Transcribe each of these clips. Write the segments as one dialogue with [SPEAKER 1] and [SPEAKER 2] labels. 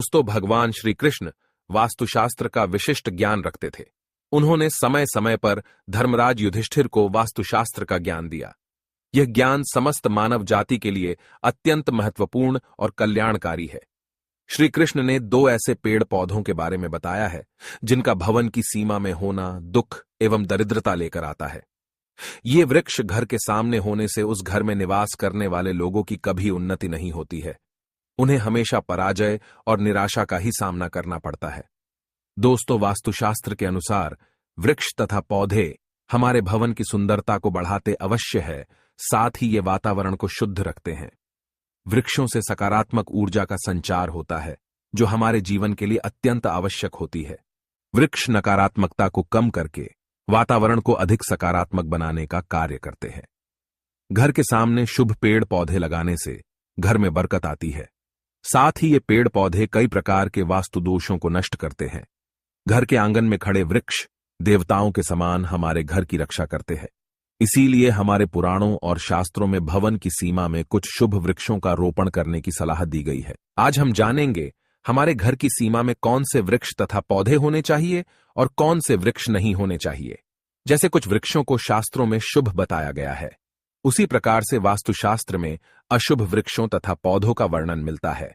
[SPEAKER 1] दोस्तों, भगवान श्री कृष्ण वास्तुशास्त्र का विशिष्ट ज्ञान रखते थे। उन्होंने समय समय पर धर्मराज युधिष्ठिर को वास्तुशास्त्र का ज्ञान दिया। यह ज्ञान समस्त मानव जाति के लिए अत्यंत महत्वपूर्ण और कल्याणकारी है। श्री कृष्ण ने दो ऐसे पेड़ पौधों के बारे में बताया है जिनका भवन की सीमा में होना दुख एवं दरिद्रता लेकर आता है। ये वृक्ष घर के सामने होने से उस घर में निवास करने वाले लोगों की कभी उन्नति नहीं होती है। उन्हें हमेशा पराजय और निराशा का ही सामना करना पड़ता है। दोस्तों, वास्तुशास्त्र के अनुसार वृक्ष तथा पौधे हमारे भवन की सुंदरता को बढ़ाते अवश्य है, साथ ही ये वातावरण को शुद्ध रखते हैं। वृक्षों से सकारात्मक ऊर्जा का संचार होता है, जो हमारे जीवन के लिए अत्यंत आवश्यक होती है। वृक्ष नकारात्मकता को कम करके वातावरण को अधिक सकारात्मक बनाने का कार्य करते हैं। घर के सामने शुभ पेड़ पौधे लगाने से घर में बरकत आती है। साथ ही ये पेड़ पौधे कई प्रकार के वास्तु दोषों को नष्ट करते हैं। घर के आंगन में खड़े वृक्ष देवताओं के समान हमारे घर की रक्षा करते हैं। इसीलिए हमारे पुराणों और शास्त्रों में भवन की सीमा में कुछ शुभ वृक्षों का रोपण करने की सलाह दी गई है। आज हम जानेंगे हमारे घर की सीमा में कौन से वृक्ष तथा पौधे होने चाहिए और कौन से वृक्ष नहीं होने चाहिए। जैसे कुछ वृक्षों को शास्त्रों में शुभ बताया गया है, उसी प्रकार से वास्तुशास्त्र में अशुभ वृक्षों तथा पौधों का वर्णन मिलता है।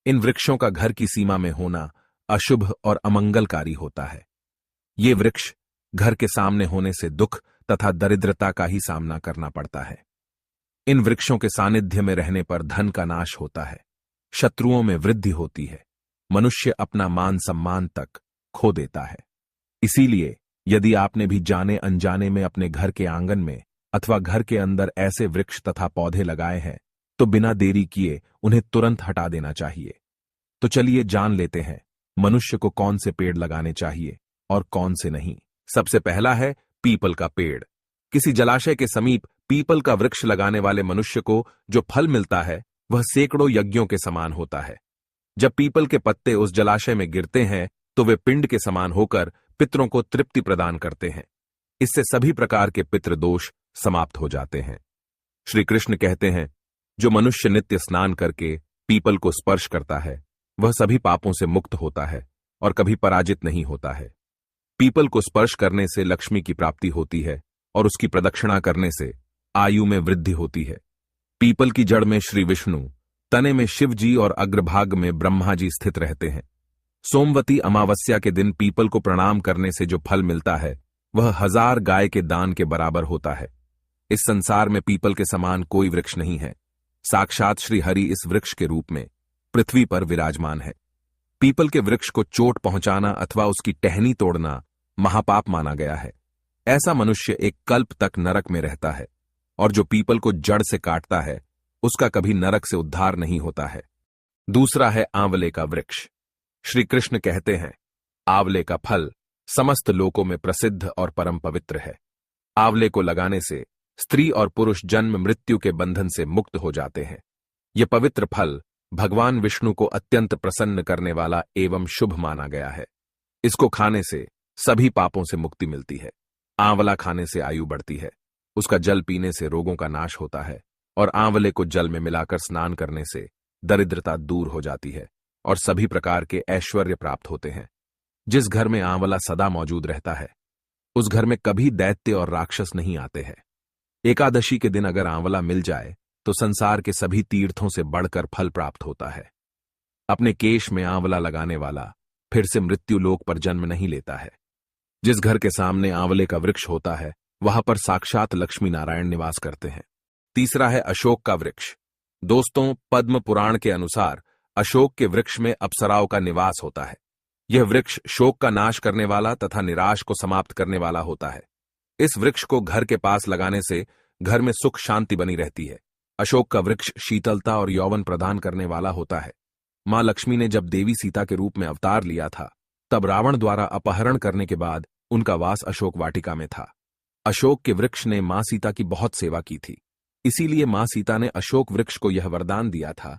[SPEAKER 1] इन वृक्षों का घर की सीमा में होना अशुभ और अमंगलकारी होता है। ये वृक्ष घर के सामने होने से दुख तथा दरिद्रता का ही सामना करना पड़ता है। इन वृक्षों के सानिध्य में रहने पर धन का नाश होता है, शत्रुओं में वृद्धि होती है, मनुष्य अपना मान सम्मान तक खो देता है। इसीलिए यदि आपने भी जाने अनजाने में अपने घर के आंगन में अथवा घर के अंदर ऐसे वृक्ष तथा पौधे लगाए हैं, तो बिना देरी किए उन्हें तुरंत हटा देना चाहिए। तो चलिए जान लेते हैं मनुष्य को कौन से पेड़ लगाने चाहिए और कौन से नहीं। सबसे पहला है पीपल का पेड़। किसी जलाशय के समीप पीपल का वृक्ष लगाने वाले मनुष्य को जो फल मिलता है वह सैकड़ों यज्ञों के समान होता है। जब पीपल के पत्ते उस जलाशय में गिरते हैं तो वे पिंड के समान होकर पितरों को तृप्ति प्रदान करते हैं। इससे सभी प्रकार के पितृ दोष समाप्त हो जाते हैं। श्री कृष्ण कहते हैं, जो मनुष्य नित्य स्नान करके पीपल को स्पर्श करता है वह सभी पापों से मुक्त होता है और कभी पराजित नहीं होता है। पीपल को स्पर्श करने से लक्ष्मी की प्राप्ति होती है और उसकी प्रदक्षिणा करने से आयु में वृद्धि होती है। पीपल की जड़ में श्री विष्णु, तने में शिव जी और अग्रभाग में ब्रह्मा जी स्थित रहते हैं। सोमवती अमावस्या के दिन पीपल को प्रणाम करने से जो फल मिलता है वह 1000 गाय के दान के बराबर होता है। इस संसार में पीपल के समान कोई वृक्ष नहीं है। साक्षात श्री हरि इस वृक्ष के रूप में पृथ्वी पर विराजमान है। पीपल के वृक्ष को चोट पहुंचाना अथवा उसकी टहनी तोड़ना महापाप माना गया है। ऐसा मनुष्य एक कल्प तक नरक में रहता है और जो पीपल को जड़ से काटता है उसका कभी नरक से उद्धार नहीं होता है। दूसरा है आंवले का वृक्ष। श्री कृष्ण कहते हैं, आंवले का फल समस्त लोकों में प्रसिद्ध और परम पवित्र है। आंवले को लगाने से स्त्री और पुरुष जन्म मृत्यु के बंधन से मुक्त हो जाते हैं। यह पवित्र फल भगवान विष्णु को अत्यंत प्रसन्न करने वाला एवं शुभ माना गया है। इसको खाने से सभी पापों से मुक्ति मिलती है। आंवला खाने से आयु बढ़ती है, उसका जल पीने से रोगों का नाश होता है और आंवले को जल में मिलाकर स्नान करने से दरिद्रता दूर हो जाती है और सभी प्रकार के ऐश्वर्य प्राप्त होते हैं। जिस घर में आंवला सदा मौजूद रहता है उस घर में कभी दैत्य और राक्षस नहीं आते हैं। एकादशी के दिन अगर आंवला मिल जाए तो संसार के सभी तीर्थों से बढ़कर फल प्राप्त होता है। अपने केश में आंवला लगाने वाला फिर से मृत्यु लोक पर जन्म नहीं लेता है। जिस घर के सामने आंवले का वृक्ष होता है वहां पर साक्षात लक्ष्मी नारायण निवास करते हैं। तीसरा है अशोक का वृक्ष। दोस्तों, पद्म पुराण के अनुसार अशोक के वृक्ष में अप्सराओं का निवास होता है। यह वृक्ष शोक का नाश करने वाला तथा निराश को समाप्त करने वाला होता है। इस वृक्ष को घर के पास लगाने से घर में सुख शांति बनी रहती है। अशोक का वृक्ष शीतलता और यौवन प्रदान करने वाला होता है। मां लक्ष्मी ने जब देवी सीता के रूप में अवतार लिया था तब रावण द्वारा अपहरण करने के बाद उनका वास अशोक वाटिका में था। अशोक के वृक्ष ने मां सीता की बहुत सेवा की थी। इसीलिए मां सीता ने अशोक वृक्ष को यह वरदान दिया था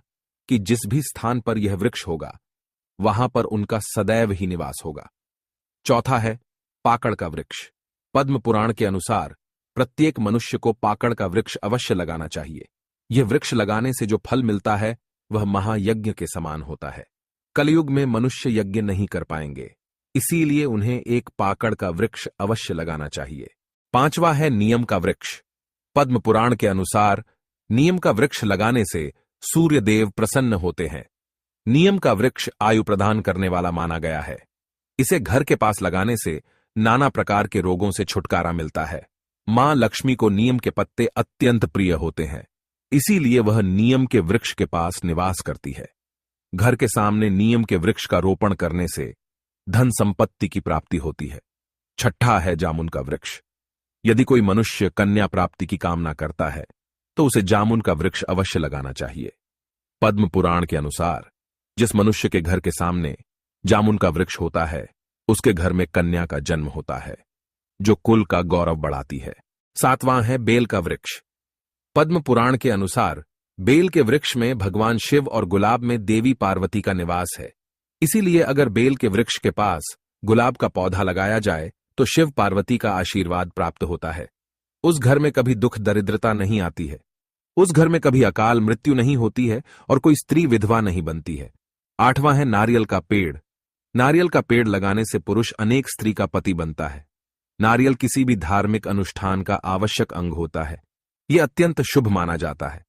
[SPEAKER 1] कि जिस भी स्थान पर यह वृक्ष होगा वहां पर उनका सदैव ही निवास होगा। चौथा है पाकड़ का वृक्ष। पद्म पुराण के अनुसार प्रत्येक मनुष्य को पाकड़ का वृक्ष अवश्य लगाना चाहिए। यह वृक्ष लगाने से जो फल मिलता है वह महायज्ञ के समान होता है। कलयुग में मनुष्य यज्ञ नहीं कर पाएंगे, इसीलिए उन्हें एक पाकड़ का वृक्ष अवश्य लगाना चाहिए। पांचवा है नियम का वृक्ष। पद्म पुराण के अनुसार नियम का वृक्ष लगाने से सूर्य देव प्रसन्न होते हैं। नियम का वृक्ष आयु प्रदान करने वाला माना गया है। इसे घर के पास लगाने से नाना प्रकार के रोगों से छुटकारा मिलता है। मां लक्ष्मी को नीम के पत्ते अत्यंत प्रिय होते हैं, इसीलिए वह नीम के वृक्ष के पास निवास करती है। घर के सामने नीम के वृक्ष का रोपण करने से धन संपत्ति की प्राप्ति होती है। छठा है जामुन का वृक्ष। यदि कोई मनुष्य कन्या प्राप्ति की कामना करता है तो उसे जामुन का वृक्ष अवश्य लगाना चाहिए। पद्म पुराण के अनुसार जिस मनुष्य के घर के सामने जामुन का वृक्ष होता है उसके घर में कन्या का जन्म होता है, जो कुल का गौरव बढ़ाती है। सातवां है बेल का वृक्ष। पद्म पुराण के अनुसार बेल के वृक्ष में भगवान शिव और गुलाब में देवी पार्वती का निवास है। इसीलिए अगर बेल के वृक्ष के पास गुलाब का पौधा लगाया जाए तो शिव पार्वती का आशीर्वाद प्राप्त होता है। उस घर में कभी दुख दरिद्रता नहीं आती है, उस घर में कभी अकाल मृत्यु नहीं होती है और कोई स्त्री विधवा नहीं बनती है। आठवां है नारियल का पेड़। नारियल का पेड़ लगाने से पुरुष अनेक स्त्री का पति बनता है। नारियल किसी भी धार्मिक अनुष्ठान का आवश्यक अंग होता है। यह अत्यंत शुभ माना जाता है।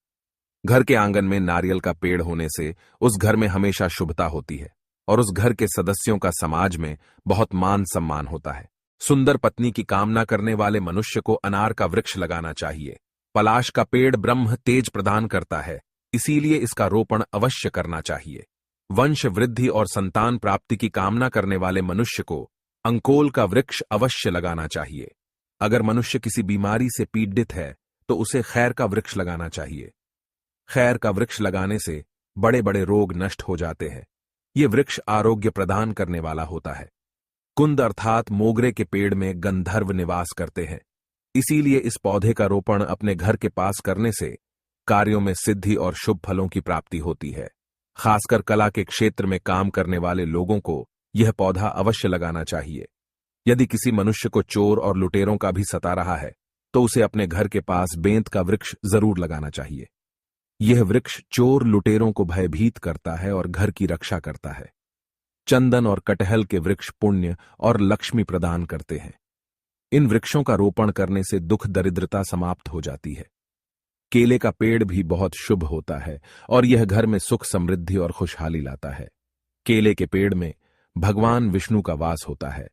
[SPEAKER 1] घर के आंगन में नारियल का पेड़ होने से उस घर में हमेशा शुभता होती है और उस घर के सदस्यों का समाज में बहुत मान सम्मान होता है। सुंदर पत्नी की कामना करने वाले मनुष्य को अनार का वृक्ष लगाना चाहिए। पलाश का पेड़ ब्रह्म तेज प्रदान करता है, इसीलिए इसका रोपण अवश्य करना चाहिए। वंश वृद्धि और संतान प्राप्ति की कामना करने वाले मनुष्य को अंकोल का वृक्ष अवश्य लगाना चाहिए। अगर मनुष्य किसी बीमारी से पीड़ित है तो उसे खैर का वृक्ष लगाना चाहिए। खैर का वृक्ष लगाने से बड़े बड़े रोग नष्ट हो जाते हैं। ये वृक्ष आरोग्य प्रदान करने वाला होता है। कुंद अर्थात मोगरे के पेड़ में गंधर्व निवास करते हैं, इसीलिए इस पौधे का रोपण अपने घर के पास करने से कार्यों में सिद्धि और शुभ फलों की प्राप्ति होती है। खासकर कला के क्षेत्र में काम करने वाले लोगों को यह पौधा अवश्य लगाना चाहिए। यदि किसी मनुष्य को चोर और लुटेरों का भी सता रहा है तो उसे अपने घर के पास बेंत का वृक्ष जरूर लगाना चाहिए। यह वृक्ष चोर लुटेरों को भयभीत करता है और घर की रक्षा करता है। चंदन और कटहल के वृक्ष पुण्य और लक्ष्मी प्रदान करते हैं। इन वृक्षों का रोपण करने से दुख दरिद्रता समाप्त हो जाती है। केले का पेड़ भी बहुत शुभ होता है और यह घर में सुख समृद्धि और खुशहाली लाता है। केले के पेड़ में भगवान विष्णु का वास होता है,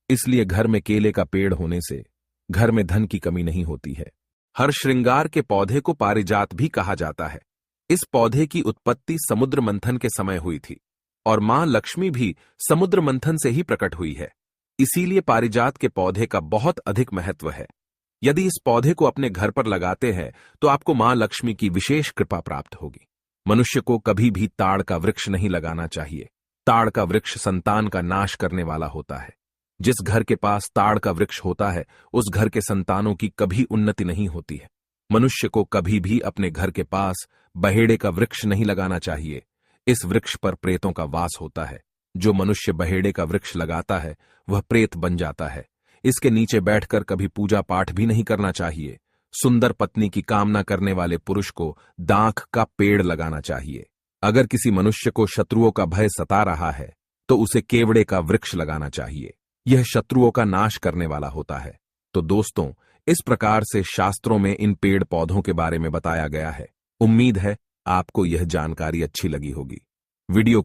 [SPEAKER 1] इसलिए घर में केले का पेड़ होने से घर में धन की कमी नहीं होती है। हर श्रृंगार के पौधे को पारिजात भी कहा जाता है। इस पौधे की उत्पत्ति समुद्र मंथन के समय हुई थी और मां लक्ष्मी भी समुद्र मंथन से ही प्रकट हुई है। इसीलिए पारिजात के पौधे का बहुत अधिक महत्व है। यदि इस पौधे को अपने घर पर लगाते हैं तो आपको मां लक्ष्मी की विशेष कृपा प्राप्त होगी। मनुष्य को कभी भी ताड़ का वृक्ष नहीं लगाना चाहिए। ताड़ का वृक्ष संतान का नाश करने वाला होता है। जिस घर के पास ताड़ का वृक्ष होता है उस घर के संतानों की कभी उन्नति नहीं होती है। मनुष्य को कभी भी अपने घर के पास बहेड़े का वृक्ष नहीं लगाना चाहिए। इस वृक्ष पर प्रेतों का वास होता है। जो मनुष्य बहेड़े का वृक्ष लगाता है वह प्रेत बन जाता है। इसके नीचे बैठकर कभी पूजा पाठ भी नहीं करना चाहिए। सुंदर पत्नी की कामना करने वाले पुरुष को दाख का पेड़ लगाना चाहिए। अगर किसी मनुष्य को शत्रुओं का भय सता रहा है तो उसे केवड़े का वृक्ष लगाना चाहिए। यह शत्रुओं का नाश करने वाला होता है। तो दोस्तों, इस प्रकार से शास्त्रों में इन पेड़ पौधों के बारे में बताया गया है। उम्मीद है आपको यह जानकारी अच्छी लगी होगी। वीडियो